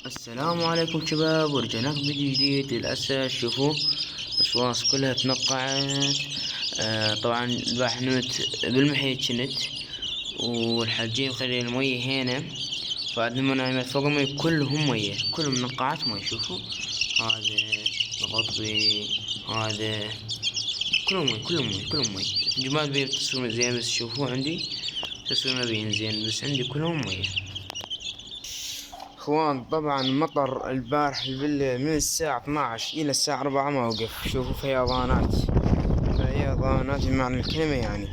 السلام عليكم شباب، ورجعنا لكم فيديو جديد. للأسف شوفوا الأصواص كلها تنقعت. طبعا البارح نمت بالمحيط كنت، والحاجين مخلي المية هنا، فعندما نايمة فوق المية كلهم مية، كلهم منقعات مية. شوفوا هذا القطبي، هذا كلهم مية كلهم مية كلهم مية. الجماعة بيه التصوير زين، بس شوفوا عندي تصوير ما بين زين، بس عندي كلهم مية. اخوان طبعا مطر البارح بالليل من الساعة 12 الى الساعة 4 ما وقف. شوفوا فيضانات فيضانات بمعنى الكلمة يعني.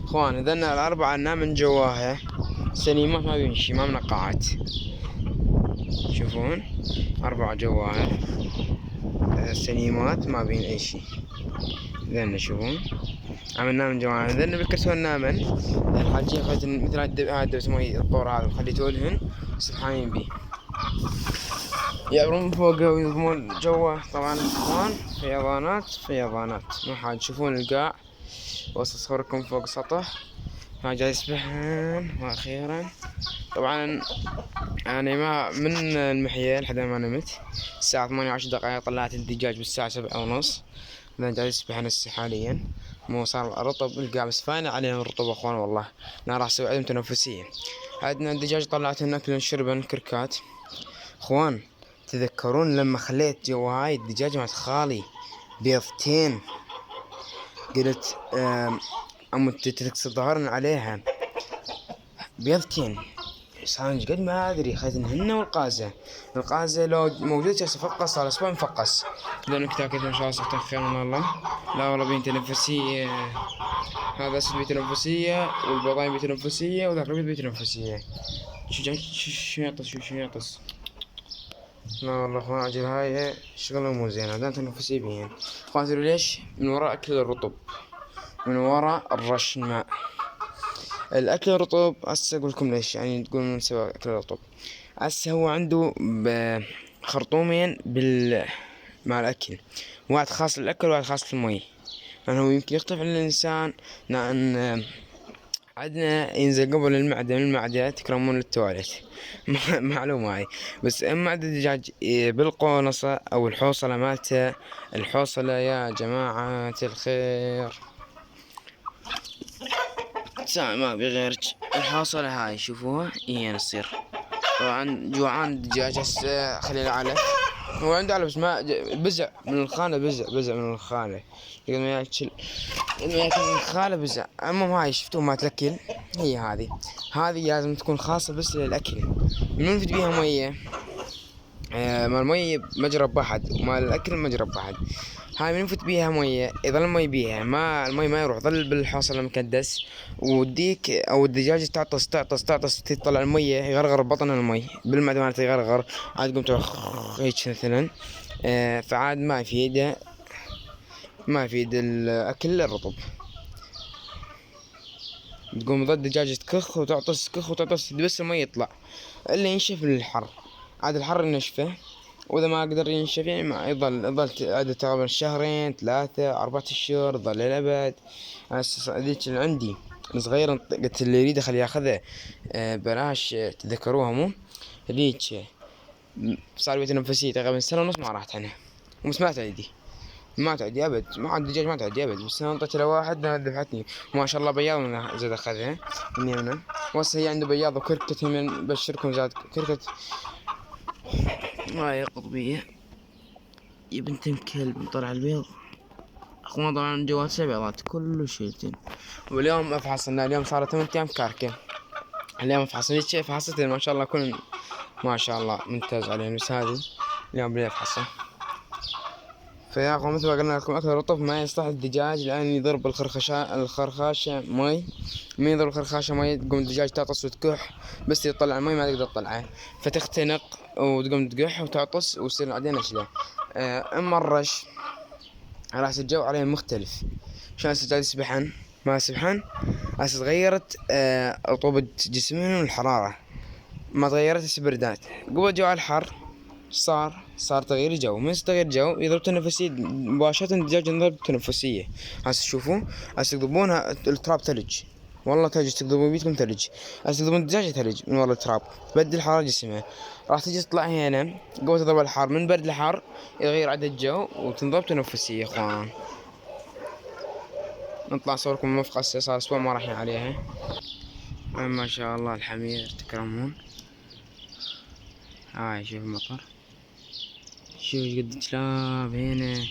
اخوان اذا الاربعة نام من جواها سليمات، ما بيمشي، ما منقعات. شوفون 4 جواها سليمات، ما بين اي شي. ذن شوفون عم ننام من جواها. ذن بالكرتون نامن الحاجين خليت مثل هذا اسمه الطور هذا خليته لهن سبحانين بيه، يعبرون فوقه وينظمون جوه. طبعا اخوان فيضانات ما حد تشوفون القاع. وصل صوركم فوق سطح ما جاي يسبحن. واخيرا طبعا انا ما من المحيا لحد ما نمت الساعة 18 دقائق، طلعت الدجاج بالساعة 7:30. بعدين جاي يسبحن هسه حاليا، مو صار رطب القاع بس فاينة علينا الرطب اخوان. والله انا راح اسوي عدم تنفسية. عندنا الدجاج طلعت اكلن شربن كركات. اخوان تذكرون لما خليت جوا هاي الدجاجة مالت خالي بيضتين، قلت تكسر ظهرنا عليها بيضتين. صار قد ما ادري خذنهن. والقازة لو موجود فقص، صار اسبوع مفقص. لانك تاكل ان شاء الله خير من الله. لا والله بين تنفسية، هذا اسد بيه تنفسية، والبضايم بيه تنفسية، وذاك بيه تنفسية. شو يعطس. لا والله اخوان اجل هاي شغلة مو زينة، لا تنفسي بيهن. اخوان تدري ليش؟ من وراء اكل الرطب، من وراء الرش الماء. الاكل الرطب هسه اقول لكم ليش، يعني تقول من سبب اكل الرطب. هسه هو عنده خرطومين مع الاكل، واحد خاص للاكل وواحد خاص للمي. يعني هو يمكن يختلف عن الانسان، لان عندنا ينزل قبل المعدة، من المعدة تكرمون للتواليت. معلومة هاي. بس اما عند الدجاج بالقونصة او الحوصلة مالته، الحوصلة يا جماعة الخير ما بغيرك. الحوصلة هاي شوفوها هي نصير. طبعا جوعان الدجاج هسه خلينا علف. هو عنده علف بس ما بزع من الخانة، بزع من الخانة. يقول ما ياكل من الخانة بزع. المهم هاي شفتوا ما تاكل، هي هذه لازم تكون خاصة بس للأكل. من نفد بيها مية، مال المية مجرى بحد، ومال الأكل مجرى بحد. هاي من نفت بيها مية يظل المي بيها، ما المي ما يروح، ظل بالحوصلة مكدس. وديك او الدجاجة تعطس تطلع المية، يغرغر بطن المي بالمعدة مالته يغرغر. عاد قمت هيك مثلا. فعاد ما يفيد الاكل الرطب. تقوم ضد الدجاجة تكخ وتعطس بس المي يطلع، اللي ينشف للحر. عاد الحر ينشفه، واذا ما قدر ينشف يعني ما يظل عادة تقريبا شهرين 3 4 اشهر، ظل للابد. هذيك اللي عندي صغيرة قلت اللي يريد خليه ياخذها بلاش. تذكروها مو هذيك؟ صار بي تنفسية تقريبا سنة ونص ما راحت عنها، بس ما تعدي ابد. ما عاد الدجاج ما تعدي ابد. بس انا انطيت لواحد ذبحتني ما شاء الله، بياض من زاد اخذها من يمنا. وهسه هي عنده بياض وكركت من بشركم زاد كركت. هاي قطبية يا بنت الكلب طلع البيض. اخوان طبعا جوات 7 بيضات كله شيلتين. واليوم افحصنا، اليوم صارت 8 ايام كاركة. اليوم افحصنا شيء فحصت ما شاء الله كل ما شاء الله ممتاز علينا. بس هذه اليوم بدي افحصها. فيا اخوان مثل ما قلنا لكم اكل الرطب ما يصلح الدجاج، لان يضرب الخرخاشة مي. من يضرب الخرخاشة مي تقوم الدجاج تعطس وتكح، بس تطلع المي ما تقدر تطلعها، فتختنق وتقوم تكح وتعطس ويصير بعدين نشلة. اما الرش راح الجو عليه مختلف. عشان جالس يسبحن ما سبحن. هسه تغيرت رطوبة جسمهم والحرارة ما تغيرت، هسه بردات. قبل جو على الحر صار تغيير جو. من تغيير جو يضرب تنفسية مباشرة، الدجاج يضرب تنفسية. هسه شوفوا هسه يضربونها التراب ثلج، والله ثلج. تقلبون بيتكم ثلج، تقلبون الدجاجة ثلج من ورا التراب، تبدل حرارة جسمها. راح تجي تطلع هنا قوة تضرب الحار من برد لحار، يغير عدد الجو وتنضب تنفسية. يا اخوان نطلع صوركم مفقسة، صار اسبوع ما رايحين عليها. ما شاء الله الحمير تكرمون. هاي شوف المطر، شوف ايش قد كلاب هنا.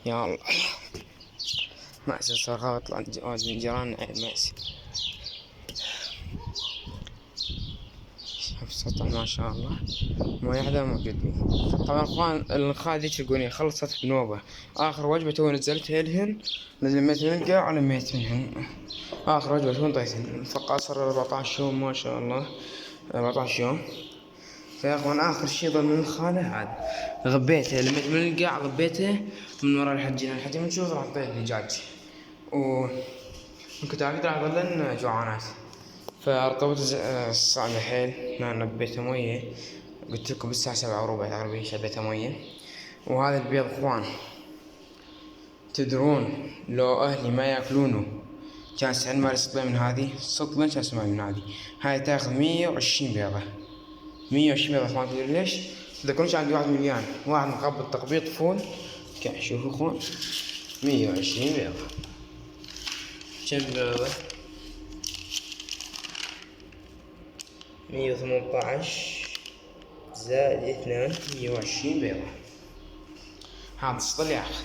يا الله مأسي، صار خاف اطلع من جيراننا مأسي. شوف السطح ما شاء الله، ما يحدا موجود بيه. طبعا اخوان النخاع ذيك القونية خلصت بنوبة. اخر وجبة تو نزلتها لهن، لميت من القاع ولميت منهن. اخر وجبة تو انطيتهن، فقط صار 14 يوم ما شاء الله، 14 يوم. فيا اخوان اخر شي ظل من الخالة هذا، غبيته لميت من القاع، غبيته من ورا الحجين نشوف راح نطيح دجاج. كنت اعتقد راح يظلن جوعانات، فرطبت الصعبة حيل. نبيتها موية، قلت لكم بالساعة 7:15 تقريبا شبيتها موية. وهذا البيض اخوان تدرون لو اهلي ما ياكلونه كان سعر مالي سطلين من هذه، سطلين كان سمعي من هذه. هاي تاخذ 120 بيضة، 120 بيضة اخوان. تدري ليش؟ تذكرونش عندي 1 مليون واحد مقبض تقبيض فول. شوفوا اخوان 120 بيضة كم بيضة؟ 118 زائد 2 120 بيضة. هذا السطل ياخذ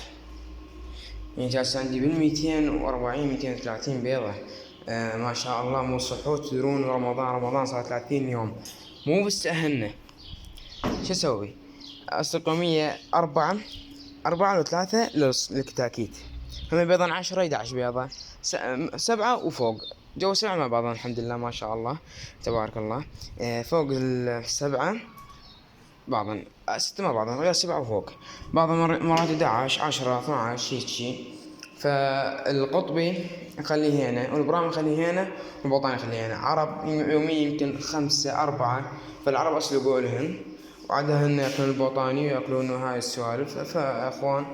يعني جالس عندي بال240 230 بيضة. ما شاء الله مو صحوت. تدرون رمضان صار 30 يوم مو بستأهلنا. شو اسوي؟ الرقمية 4 و3 للكتاكيت، هم بيضا 10 11 بيضة 7 وفوق. جو 7 مع بعضهم الحمد لله ما شاء الله تبارك الله. فوق ال7 بعضهم 6 مع بعضهم، غير 7 وفوق بعضهم مرات 11 10 12 شي. فالقطبي اخليه هنا، والبرام اخليه هنا، والبطاني اخليه هنا. عرب يوميا يمكن 5 4، فالعرب اسلقوا لهم وعدهن ياكلون البطاني وياكلون هاي السوالف. فاخوان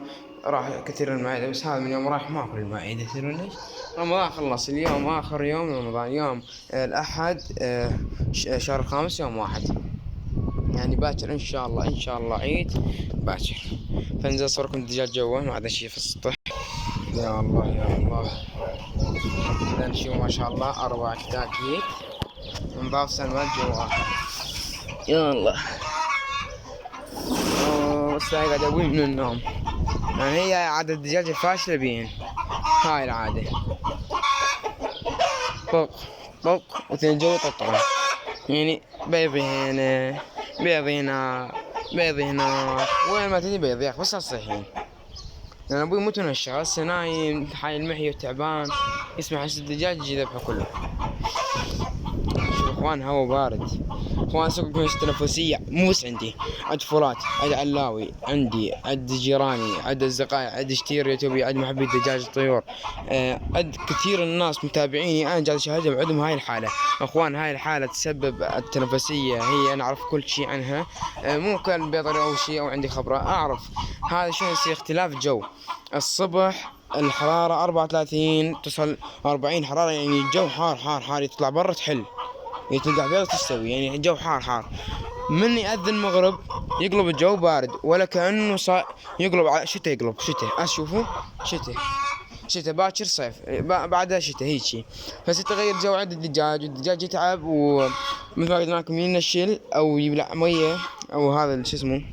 راح كثير المائدة، بس هذا من يوم راح ما اكل المائدة. تدرون ليش؟ رمضان خلص، اليوم اخر يوم من رمضان، يوم الاحد شهر 5 يوم 1 يعني باكر ان شاء الله عيد باكر. فنزل صوركم الدجاج جوا ما عدا شي في السطح. يا الله يا الله، نشوف ما شاء الله 4 كتاكيت نضاف سلمات جوا. يا الله بس قاعد اقوم من النوم. يعني هي عادة الدجاج الفاشلة بين هاي العادة، طق واثنين جو طقطقة، يعني بيض هنا بيض هنا بيض هنا، وين ما تدري بيض ياك بس الصحيين. لأن أبوي مو تنشر هسه نايم حي المحي وتعبان، يسمع حس الدجاج يجي ذبحه كله. شوف اخوان هوا بارد اخوان، سوق كويس تنفسية مو بس عندي، عند فولات، عند علاوي، عند جيراني، عند اصدقائي، عند كثير يوتيوبي، عند محبي الدجاج الطيور، عند كثير الناس متابعيني انا جالس اشاهدهم عندهم هاي الحالة. اخوان هاي الحالة تسبب التنفسية، هي انا اعرف كل شيء عنها، مو كان بيطري او شيء او عندي خبرة اعرف هذا شو يصير. اختلاف جو الصبح الحرارة 34 تصل 40 حرارة، يعني الجو حار يطلع برا تحل، تلقى بيض تستوي، يعني الجو حار. من يأذن المغرب يقلب الجو بارد، ولا كأنه يقلب على شتاء، يقلب شتاء. اشوفوا شتاء باكر صيف بعدها شتاء هيجي. فستغير جو عند الدجاج، والدجاج يتعب، ومثل ما قلنا لكم ينشل او يبلع مية او هذا شو اسمه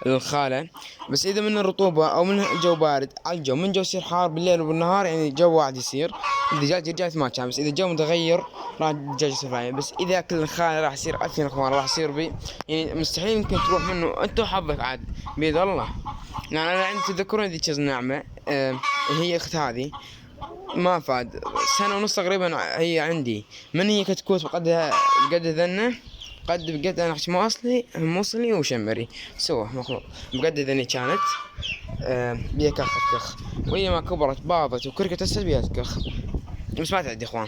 الخالة. بس اذا من الرطوبة او من الجو بارد على الجو، من جو يصير حار بالليل وبالنهار، يعني الجو واحد يصير الدجاج يرجع مثل ما كان. بس اذا الجو متغير راح الدجاج يصير فاهم. بس اذا كل الخالة راح يصير عفين اخوان، راح يصير بي يعني مستحيل يمكن تروح منه انت وحظك عاد بيد الله. يعني انا عندي تذكرون ذيك النعمة هي اخت هذه ما فاد 1.5 سنة تقريبا هي عندي، من هي كتكوت بقدها بقد ذنه قد بقد انا احكي موصلي وشمري سوا مخلوق بقد ذني كانت بيها كخ، وهي ما كبرت باضت وكركت هسه بيها تكخ، بس ما تعدي اخوان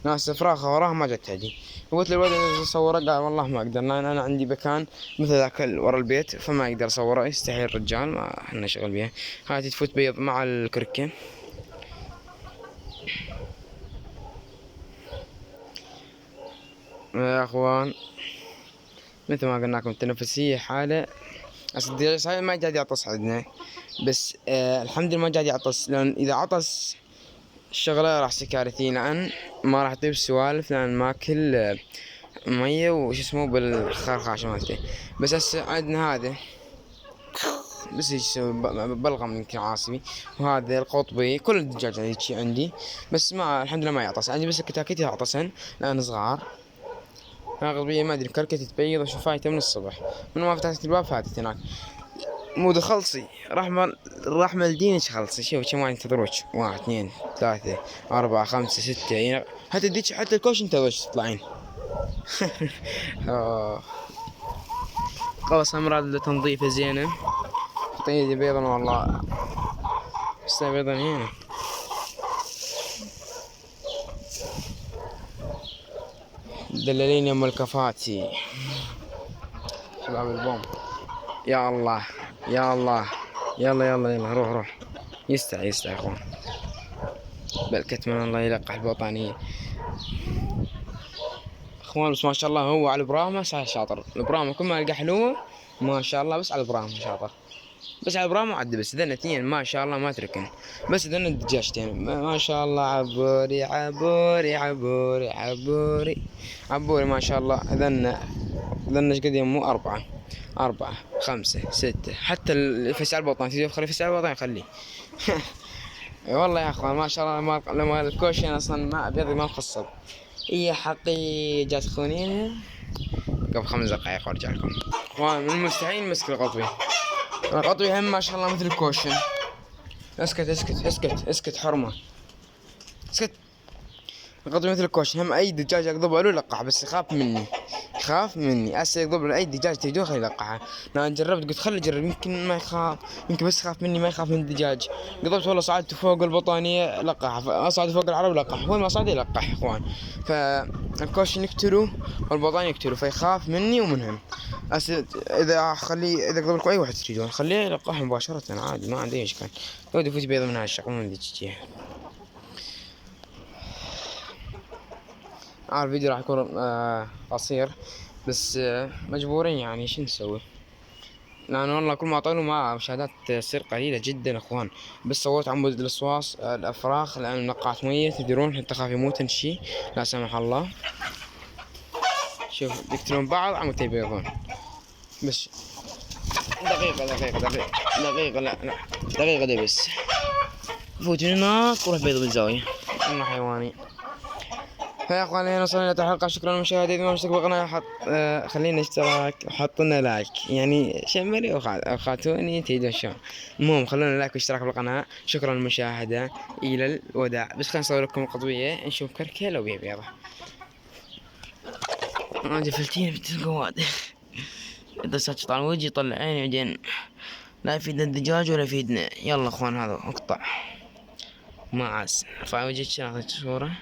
ناس فراخة وراها ما جت عندي. قلت للولد اصوره، قال والله ما اقدر، لان انا عندي مكان مثل ذاك ورا البيت فما يقدر اصوره، يستحيل الرجال، ما احنا شغل بيها. هاي تفوت بيض مع الكركة. يا اخوان مثل ما قلنا لكم التنفسية حالة. الدجاج صحيح ما قاعد يعطس عندنا، بس الحمد لله ما قاعد يعطس، لان اذا عطس الشغلة راح سكارثي، لان ما راح يطيب سوالف، لان ماكل مية وش اسمه بالخرخاشة مالته. بس هسه عندنا هذا بس يسوي بلغم يمكن عاصبي، وهذا القطبي، كل الدجاج هيجي عندي، بس ما الحمد لله ما يعطس عندي، بس الكتاكيت يعطسن لان صغار. القطبية ما ادري كركت تبيض وشوف فايته من الصبح، من ما فتحت الباب فاتت هناك. مو خلصي راح مالدينش خلصي. شوف كم واحد ينتظروك، 1 2 3 4 5 6 يعني حتى ديك حتى الكوش انتظروك تطلعين. خلاص امراض تنظيفه زينه. طيب بيضا والله، بس بيضا هنا. دلليني ام الكفاتي شباب البوم. يا الله يا الله، يلا يلا يلا روح. يستحي يا اخوان، بالكتمان الله يلقح البطانية اخوان. بس ما شاء الله هو على البراهمة شاطر، البراهمة كل ما القى حلوة ما شاء الله، بس على البراهمة شاطر، بس على البراهمة عدي. بس ذن اثنين ما شاء الله ما تركن، بس ذن الدجاجتين ما شاء الله. عبوري ما شاء الله. ذن ايش قد يمو؟ 4 5 6، حتى الفسع البطان تجي خلي فسع البطان خليه. والله يا اخوان ما شاء الله، لما الكوشين اصلا ما ابيض ما مخصب. هي حقي جات خونين قبل 5 دقائق وارجع لكم. اخوان من المستحيل مسك القطوي هم ما شاء الله مثل الكوشن. اسكت حرمه، اسكت. القطوي مثل الكوشن، هم اي دجاج اقضبه له يلقح، بس يخاف مني هسه يقضب له اي دجاج تجدوه خليه يلقحه. انا جربت قلت خلي اجرب يمكن ما يخاف، يمكن بس يخاف مني ما يخاف من الدجاج. قضبت والله صعدت فوق البطانيه لقح، اصعد فوق العرب لقح، وين ما صعد يلقح اخوان. فالكوشن يقتلوا والبطانيه يقتلوا، فيخاف مني ومنهم. هسه اذا قضب لكم اي واحد تريدون خليه يلقح مباشره عادي، ما عندي اشكال. يود يفوت بيض من هالشغل من ذيك الجهه. الفيديو راح يكون قصير، بس مجبورين يعني شو نسوي، لأن والله كل ما طولوا ما مشاهدات تصير قليلة جدا اخوان. بس صورت عمود الأصواص الأفراخ لأن نقعت مية، تدرون حتى خاف يموتن شي لا سمح الله. شوف يقتلون بعض عمود يبيضون. بس دقيقة لا دقيقة دي بس. فوت من هناك وروح بيض بالزاوية. والله حيواني. يا اخوان هنا وصلنا الى الحلقه، شكرا للمشاهدة. اذا ما اشترك بالقناه خلينا اشتراك وحط لنا لايك، يعني شمري وخاتوني تيدون شلون. المهم خلونا لايك واشتراك بالقناه. شكرا للمشاهده الى الوداع. بس خلينا نصور لكم القضيه نشوف كركه لو بيضه. ما جفلتيني بالتلقواد. اذا ساتش طال وجهي طلع عيني بعدين لا يفيدنا الدجاج ولا يفيدنا. يلا اخوان هذا اقطع ما عاس رفع وجهك ناخذ صوره.